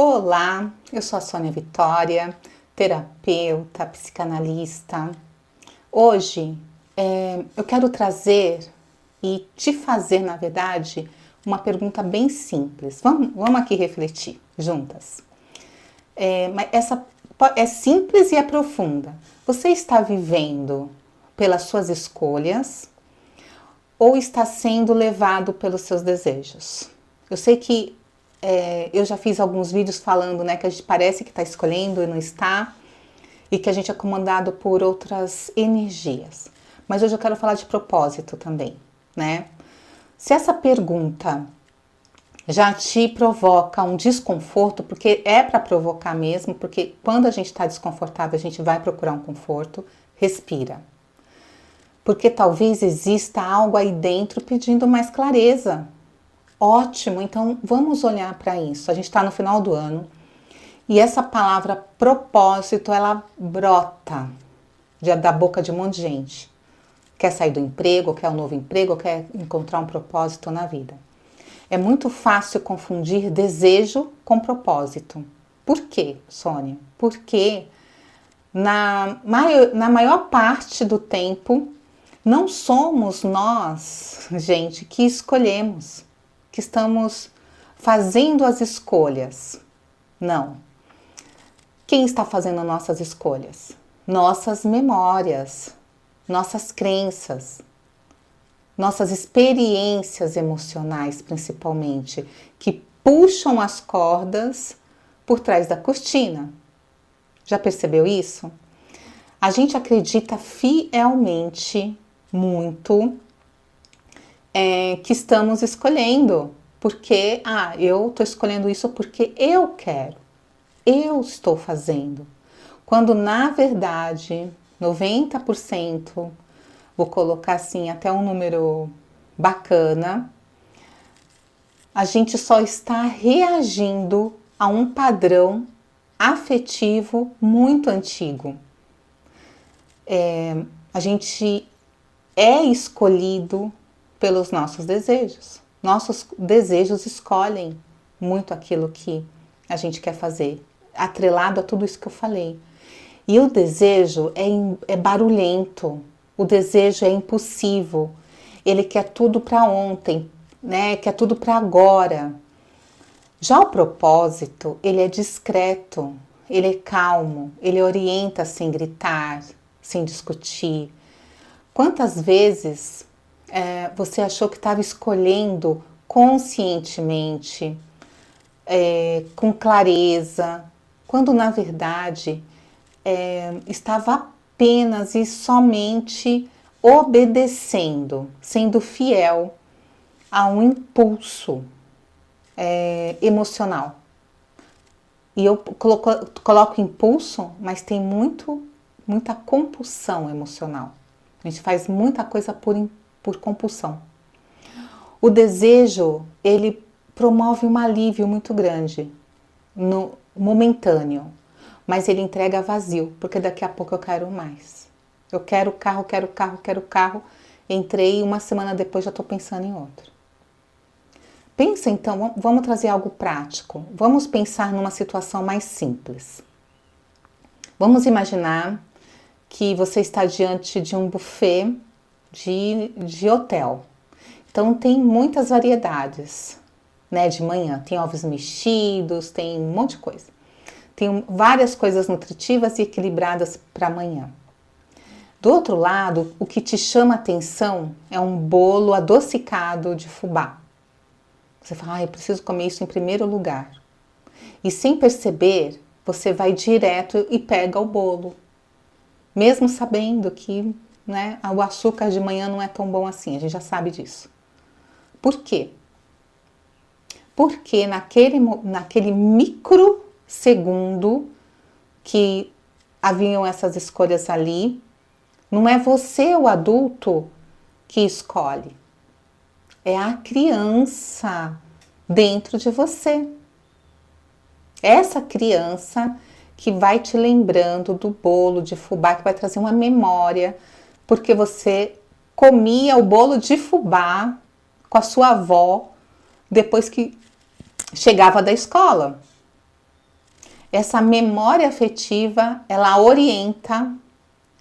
Olá, eu sou a Sônia Vitória, terapeuta, psicanalista. Hoje eu quero trazer e te fazer, na verdade, uma pergunta bem simples. Vamos aqui refletir juntas. Mas essa é simples e é profunda. Você está vivendo pelas suas escolhas ou está sendo levado pelos seus desejos? Eu sei que eu já fiz alguns vídeos falando, né, que a gente parece que está escolhendo e não está, e que a gente é comandado por outras energias. Mas hoje eu quero falar de propósito também, né? Se essa pergunta já te provoca um desconforto, porque é para provocar mesmo, porque quando a gente está desconfortável, a gente vai procurar um conforto, respira. Porque talvez exista algo aí dentro pedindo mais clareza. Ótimo, então vamos olhar para isso. A gente está no final do ano e essa palavra propósito, ela brota da boca de um monte de gente. Quer sair do emprego, quer um novo emprego, quer encontrar um propósito na vida. É muito fácil confundir desejo com propósito. Por quê, Sônia? Porque na maior parte do tempo não somos nós, gente, que escolhemos, que estamos fazendo as escolhas. Não. Quem está fazendo nossas escolhas? Nossas memórias, nossas crenças, nossas experiências emocionais, principalmente, que puxam as cordas por trás da cortina. Já percebeu isso? A gente acredita fielmente muito que estamos escolhendo, porque eu estou escolhendo isso porque eu quero, eu estou fazendo. Quando na verdade 90%, vou colocar assim até um número bacana, a gente só está reagindo a um padrão afetivo muito antigo. A gente é escolhido pelos nossos desejos. Nossos desejos escolhem muito aquilo que a gente quer fazer, atrelado a tudo isso que eu falei. E o desejo é barulhento, o desejo é impulsivo, ele quer tudo para ontem, né? Quer tudo para agora. Já o propósito, ele é discreto, ele é calmo, ele orienta sem gritar, sem discutir. Quantas vezes você achou que estava escolhendo conscientemente, com clareza, quando na verdade estava apenas e somente obedecendo, sendo fiel a um impulso emocional. E eu coloco impulso, mas tem muita compulsão emocional. A gente faz muita coisa por compulsão. O desejo, ele promove um alívio muito grande, momentâneo, mas ele entrega vazio, porque daqui a pouco eu quero mais. Eu quero carro, quero carro, quero carro. Entrei, uma semana depois já estou pensando em outro. Pensa então, vamos trazer algo prático. Vamos pensar numa situação mais simples. Vamos imaginar que você está diante de um buffet de hotel. Então tem muitas variedades, né? De manhã tem ovos mexidos, tem um monte de coisa. Tem várias coisas nutritivas e equilibradas para amanhã. Do outro lado, o que te chama atenção é um bolo adocicado de fubá. Você fala, eu preciso comer isso em primeiro lugar. E sem perceber, você vai direto e pega o bolo. Mesmo sabendo que, né, o açúcar de manhã não é tão bom assim, a gente já sabe disso. Por quê? Porque naquele microsegundo que haviam essas escolhas ali, não é você, o adulto, que escolhe. É a criança dentro de você. Essa criança que vai te lembrando do bolo de fubá, que vai trazer uma memória, porque você comia o bolo de fubá com a sua avó depois que chegava da escola. Essa memória afetiva, ela orienta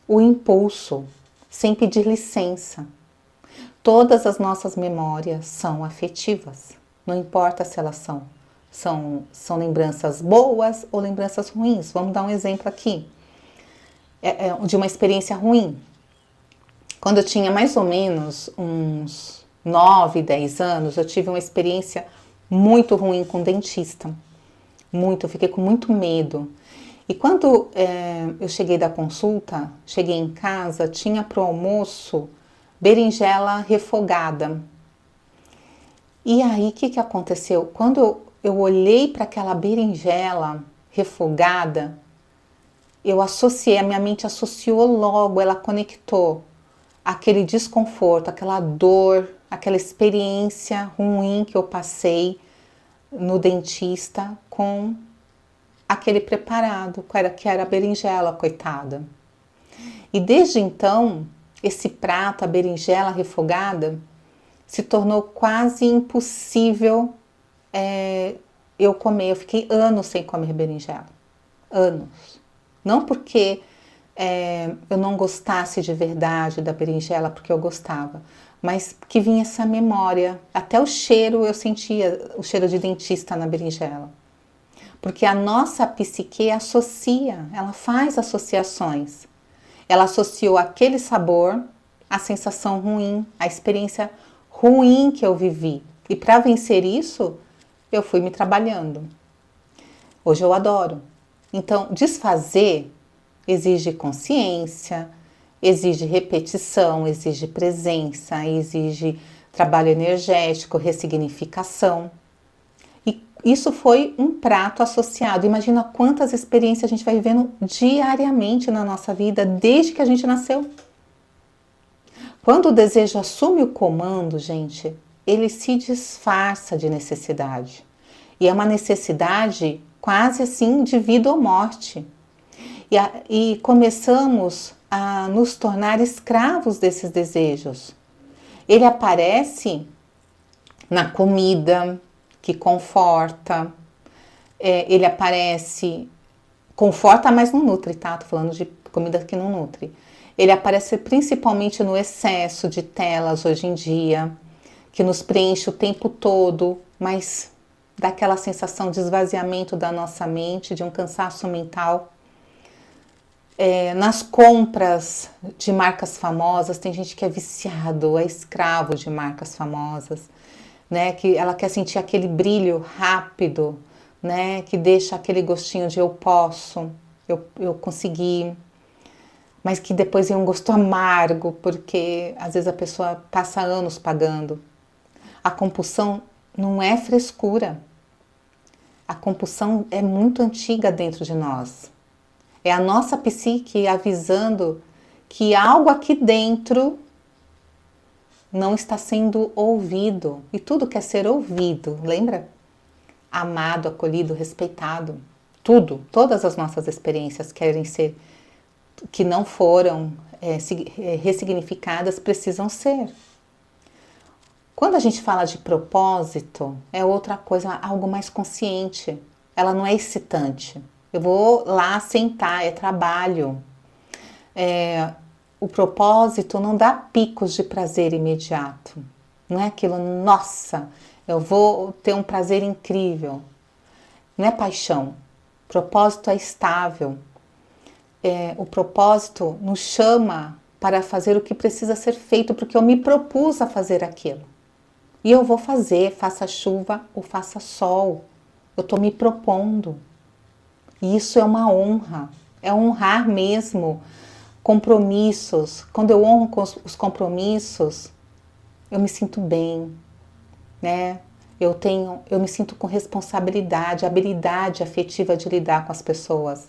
o impulso, sem pedir licença. Todas as nossas memórias são afetivas, não importa se elas são lembranças boas ou lembranças ruins. Vamos dar um exemplo aqui, de uma experiência ruim. Quando eu tinha mais ou menos uns 9, 10 anos, eu tive uma experiência muito ruim com dentista. Eu fiquei com muito medo. E quando eu cheguei da consulta, cheguei em casa, tinha pro almoço berinjela refogada. E aí, o que aconteceu? Quando eu olhei para aquela berinjela refogada, a minha mente associou logo, ela conectou aquele desconforto, aquela dor, aquela experiência ruim que eu passei no dentista com aquele preparado, que era a berinjela, coitada. E desde então, esse prato, a berinjela refogada, se tornou quase impossível eu comer. Eu fiquei anos sem comer berinjela. Anos. Não porque eu não gostasse de verdade da berinjela, porque eu gostava, mas que vinha essa memória. Até o cheiro, eu sentia o cheiro de dentista na berinjela. Porque a nossa psique associa, ela faz associações. Ela associou aquele sabor à sensação ruim, à experiência ruim que eu vivi. E para vencer isso, eu fui me trabalhando. Hoje eu adoro. Então, desfazer exige consciência, exige repetição, exige presença, exige trabalho energético, ressignificação. E isso foi um prato associado. Imagina quantas experiências a gente vai vivendo diariamente na nossa vida, desde que a gente nasceu. Quando o desejo assume o comando, gente, ele se disfarça de necessidade. E é uma necessidade quase assim de vida ou morte. E começamos a nos tornar escravos desses desejos. Ele aparece na comida que conforta, ele aparece, conforta, mas não nutre, tá? Tô falando de comida que não nutre. Ele aparece principalmente no excesso de telas hoje em dia, que nos preenche o tempo todo, mas dá aquela sensação de esvaziamento da nossa mente, de um cansaço mental. Nas compras de marcas famosas, tem gente que é viciado, é escravo de marcas famosas, né? Que ela quer sentir aquele brilho rápido, né? Que deixa aquele gostinho de eu posso, eu consegui, mas que depois é um gosto amargo, porque às vezes a pessoa passa anos pagando. A compulsão não é frescura. A compulsão é muito antiga dentro de nós. É a nossa psique avisando que algo aqui dentro não está sendo ouvido. E tudo quer ser ouvido, lembra? Amado, acolhido, respeitado. Tudo, todas as nossas experiências querem ser, que não foram ressignificadas, precisam ser. Quando a gente fala de propósito, é outra coisa, algo mais consciente. Ela não é excitante. Eu vou lá sentar, é trabalho. O propósito não dá picos de prazer imediato. Não é aquilo, nossa, eu vou ter um prazer incrível. Não é paixão. Propósito é estável. O propósito nos chama para fazer o que precisa ser feito, porque eu me propus a fazer aquilo. E eu vou fazer, faça chuva ou faça sol. Eu estou me propondo. E isso é uma honra. É honrar mesmo compromissos. Quando eu honro os compromissos, eu me sinto bem, né? Eu me sinto com responsabilidade, habilidade afetiva de lidar com as pessoas.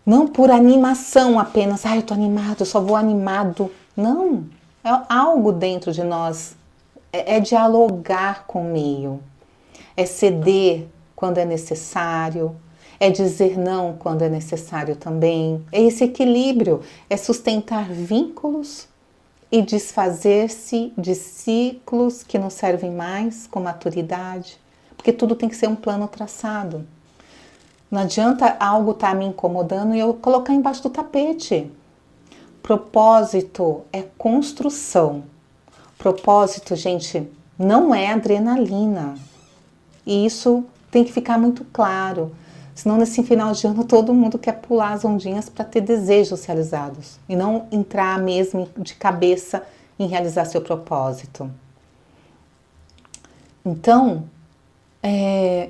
Não por animação apenas, eu tô animado, eu só vou animado. Não, é algo dentro de nós. É dialogar com o meio. É ceder quando é necessário. É dizer não quando é necessário também. É esse equilíbrio. É sustentar vínculos e desfazer-se de ciclos que não servem mais com maturidade. Porque tudo tem que ser um plano traçado. Não adianta algo estar me incomodando e eu colocar embaixo do tapete. Propósito é construção. Propósito, gente, não é adrenalina. E isso tem que ficar muito claro. Senão, nesse final de ano, todo mundo quer pular as ondinhas para ter desejos realizados. E não entrar mesmo de cabeça em realizar seu propósito. Então,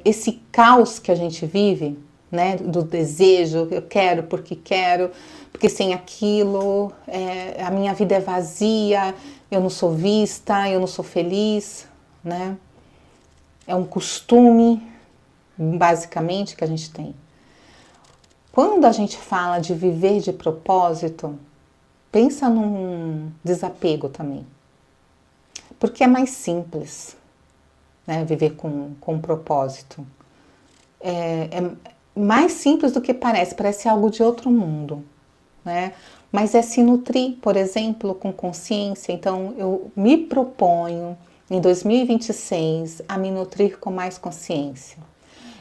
esse caos que a gente vive, né, do desejo, eu quero, porque sem aquilo a minha vida é vazia, eu não sou vista, eu não sou feliz, né? É um costume, basicamente, que a gente tem. Quando a gente fala de viver de propósito, pensa num desapego também. Porque é mais simples, né, viver com propósito. É mais simples do que parece algo de outro mundo, né? Mas é se nutrir, por exemplo, com consciência. Então, eu me proponho, em 2026, a me nutrir com mais consciência.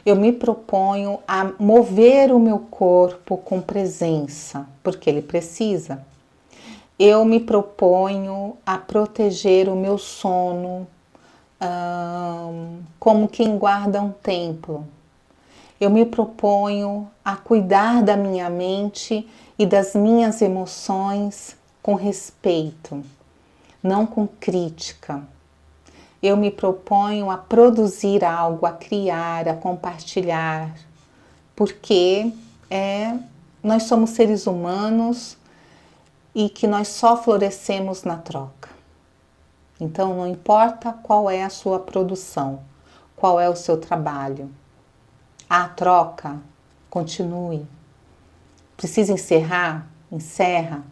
Eu me proponho a mover o meu corpo com presença, porque ele precisa. Eu me proponho a proteger o meu sono, como quem guarda um templo. Eu me proponho a cuidar da minha mente e das minhas emoções com respeito, não com crítica. Eu me proponho a produzir algo, a criar, a compartilhar, porque nós somos seres humanos e que nós só florescemos na troca. Então, não importa qual é a sua produção, qual é o seu trabalho, a troca continue. Precisa encerrar? Encerra.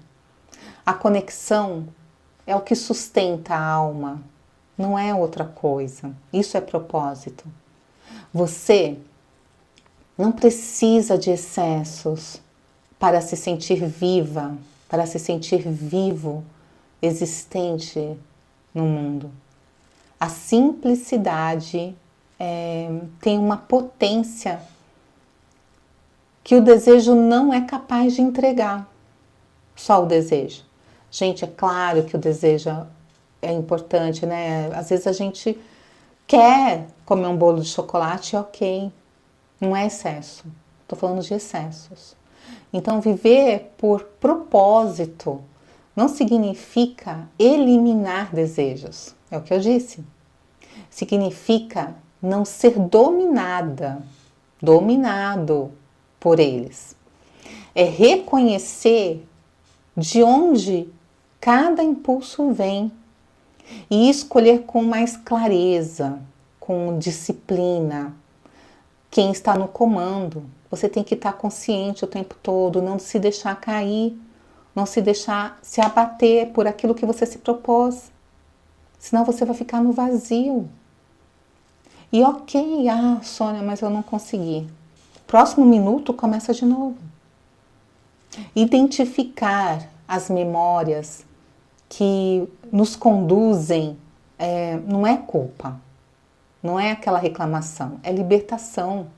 A conexão é o que sustenta a alma, não é outra coisa. Isso é propósito. Você não precisa de excessos para se sentir viva, para se sentir vivo, existente no mundo. A simplicidade tem uma potência que o desejo não é capaz de entregar. Só o desejo. Gente, é claro que o desejo é importante, né? Às vezes a gente quer comer um bolo de chocolate, ok. Não é excesso. Estou falando de excessos. Então, viver por propósito não significa eliminar desejos. É o que eu disse. Significa não ser dominado por eles. É reconhecer de onde cada impulso vem e escolher com mais clareza, com disciplina, quem está no comando. Você tem que estar consciente o tempo todo, não se deixar cair, não se deixar se abater por aquilo que você se propôs. Senão você vai ficar no vazio. E ok, Sônia, mas eu não consegui. Próximo minuto começa de novo. Identificar as memórias que nos conduzem não é culpa, não é aquela reclamação, é libertação.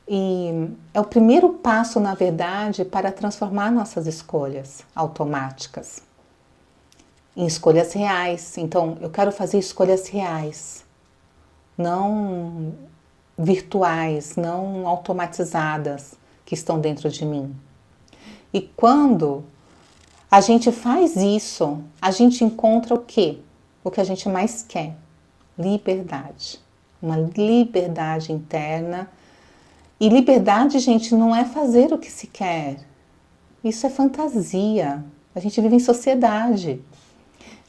E é o primeiro passo, na verdade, para transformar nossas escolhas automáticas em escolhas reais. Então, eu quero fazer escolhas reais, não virtuais, não automatizadas, que estão dentro de mim. E quando a gente faz isso, a gente encontra o quê? O que a gente mais quer: liberdade. Uma liberdade interna. E liberdade, gente, não é fazer o que se quer. Isso é fantasia. A gente vive em sociedade.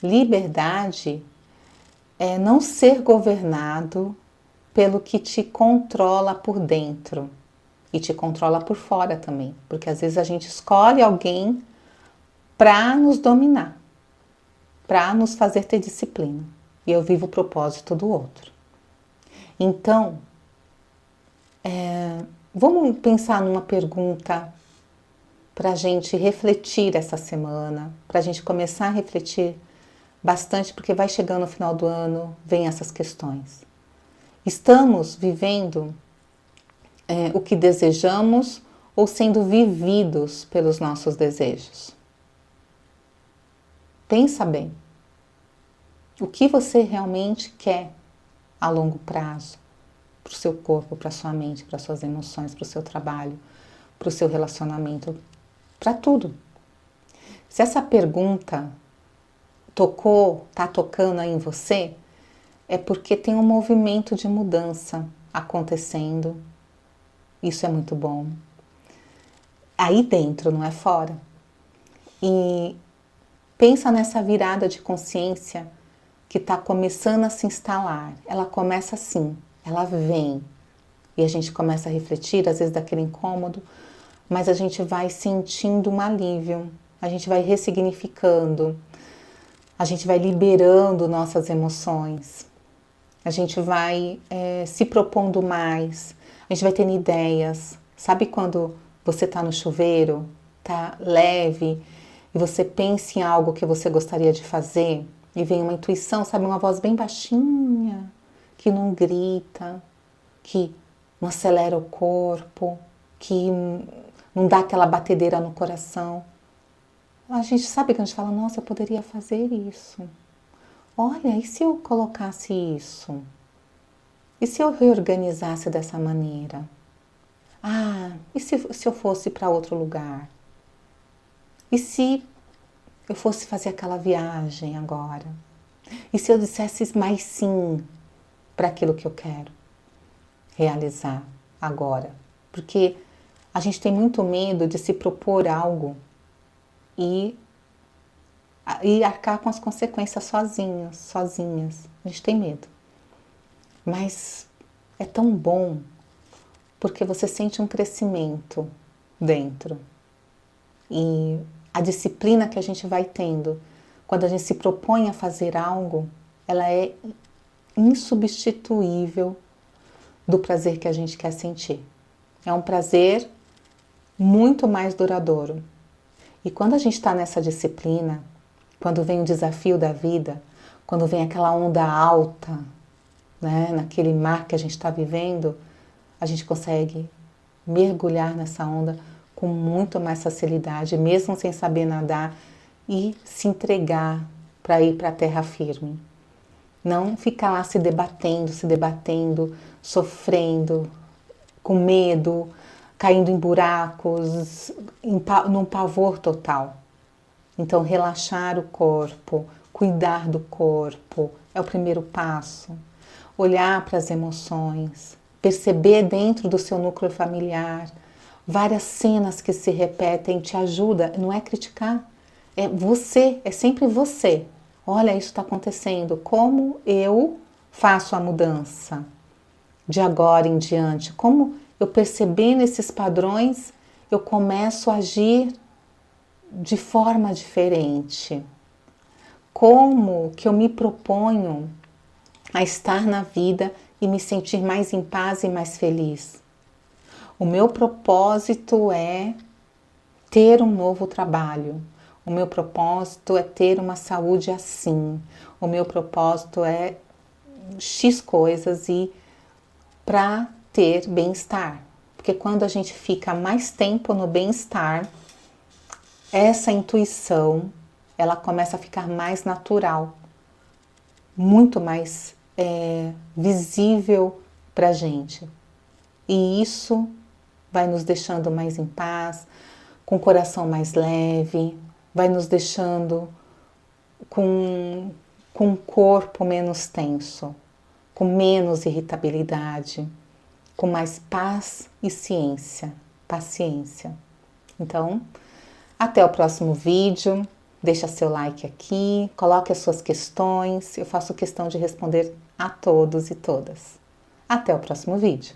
Liberdade é não ser governado pelo que te controla por dentro e te controla por fora também. Porque às vezes a gente escolhe alguém para nos dominar, para nos fazer ter disciplina. E eu vivo o propósito do outro. Então, vamos pensar numa pergunta para a gente refletir essa semana, para a gente começar a refletir bastante, porque vai chegando o final do ano, vem essas questões. Estamos vivendo o que desejamos ou sendo vividos pelos nossos desejos? Pensa bem. O que você realmente quer a longo prazo? Para o seu corpo, para a sua mente, para as suas emoções, para o seu trabalho, para o seu relacionamento, para tudo. Se essa pergunta está tocando aí em você, é porque tem um movimento de mudança acontecendo. Isso é muito bom. Aí dentro, não é fora. E pensa nessa virada de consciência que está começando a se instalar. Ela começa assim, ela vem. E a gente começa a refletir, às vezes daquele incômodo, mas a gente vai sentindo um alívio, a gente vai ressignificando, a gente vai liberando nossas emoções, a gente vai se propondo mais, a gente vai tendo ideias. Sabe quando você está no chuveiro, tá leve, e você pensa em algo que você gostaria de fazer, e vem uma intuição, sabe, uma voz bem baixinha, que não grita, que não acelera o corpo, que não dá aquela batedeira no coração. A gente sabe que a gente fala, nossa, eu poderia fazer isso. Olha, e se eu colocasse isso? E se eu reorganizasse dessa maneira? Ah, e se eu fosse para outro lugar? E se eu fosse fazer aquela viagem agora? E se eu dissesse mais sim para aquilo que eu quero realizar agora? Porque a gente tem muito medo de se propor algo e arcar com as consequências sozinhas. A gente tem medo. Mas é tão bom porque você sente um crescimento dentro. E a disciplina que a gente vai tendo, quando a gente se propõe a fazer algo, ela é insubstituível do prazer que a gente quer sentir. É um prazer muito mais duradouro. E quando a gente está nessa disciplina, quando vem o desafio da vida, quando vem aquela onda alta, né, naquele mar que a gente está vivendo, a gente consegue mergulhar nessa onda com muito mais facilidade, mesmo sem saber nadar, e se entregar para ir para a terra firme. Não ficar lá se debatendo, sofrendo, com medo, caindo em buracos, num pavor total. Então, relaxar o corpo, cuidar do corpo, é o primeiro passo. Olhar para as emoções, perceber dentro do seu núcleo familiar, várias cenas que se repetem, te ajuda, não é criticar, é você, é sempre você. Olha, isso está acontecendo, como eu faço a mudança de agora em diante? Como eu percebendo esses padrões, eu começo a agir de forma diferente? Como que eu me proponho a estar na vida e me sentir mais em paz e mais feliz? O meu propósito é ter um novo trabalho. O meu propósito é ter uma saúde assim. O meu propósito é X coisas e para ter bem-estar. Porque quando a gente fica mais tempo no bem-estar, essa intuição, ela começa a ficar mais natural, muito mais visível para a gente. E isso vai nos deixando mais em paz, com o coração mais leve, vai nos deixando com o corpo menos tenso, com menos irritabilidade, com mais paz e paciência. Então, até o próximo vídeo, deixa seu like aqui, coloque as suas questões, eu faço questão de responder a todos e todas. Até o próximo vídeo.